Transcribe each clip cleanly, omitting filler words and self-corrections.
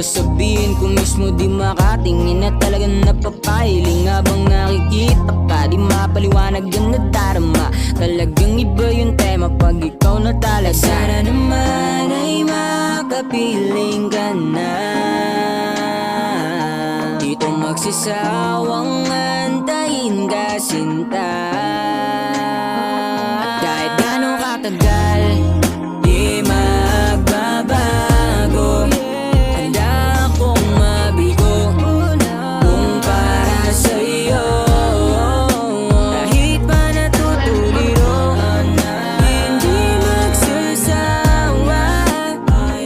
sasabihin ko mismo di makatingin at talagang napapahiling. Habang nakikita ka di mapaliwanag ang nadarama. Talagang iba yung tema pag ikaw na talaga. Sana naman ay makapiling ka na. Dito magsisawang antayin ka sinta. Kahit gano'ng katagal di magbabago. Handa akong mabigo kung para sa'yo. Kahit pa natutuliro hindi magsasawa.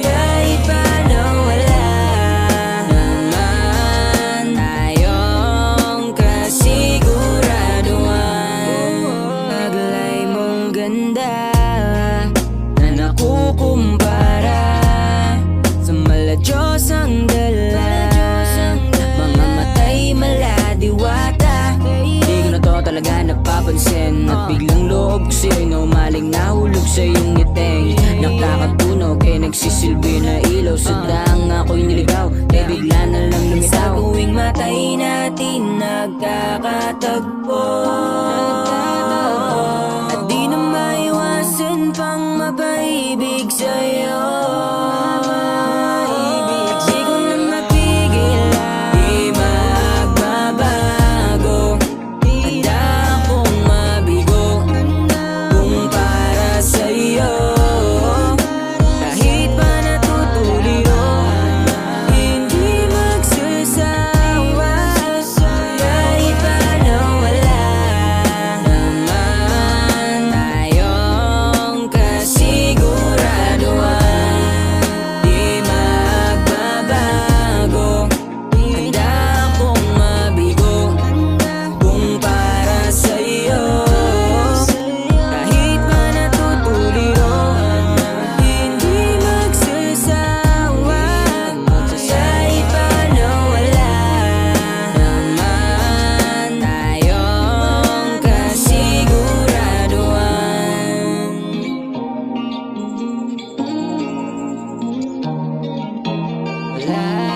Kahit pa nawala naman tayong kasiguraduhan. Taglay mong ganda na nakukumpara sa mala-Diyos ang dala. Mga matay maladiwata. Di ko na to talaga napapansin. At biglang loob ko sa'yo'y naumaling nahulog sa iyong ngiteng. Nakakatunog kaya nagsisilbi na ilaw. Sadyang ako'y niligaw kaya bigla na lang lumitaw. Sa tuwing matay natin nagkakatagpo. At di na maiwasan pang mapaibig sa'yo. Di ko na mapigilan, di magbabago. Handa akong mabigo kung para sa'yo. Kahit pa natutuliro hindi magsasawa. Kahit pa nawala naman tayong kasiguraduhan. Di magbabago. Handa akong mabigo kung para sa'yo. Kahit pa natutuliro hindi magsasawa. Kahit pa nawala naman tayong kasiguraduhan. Wala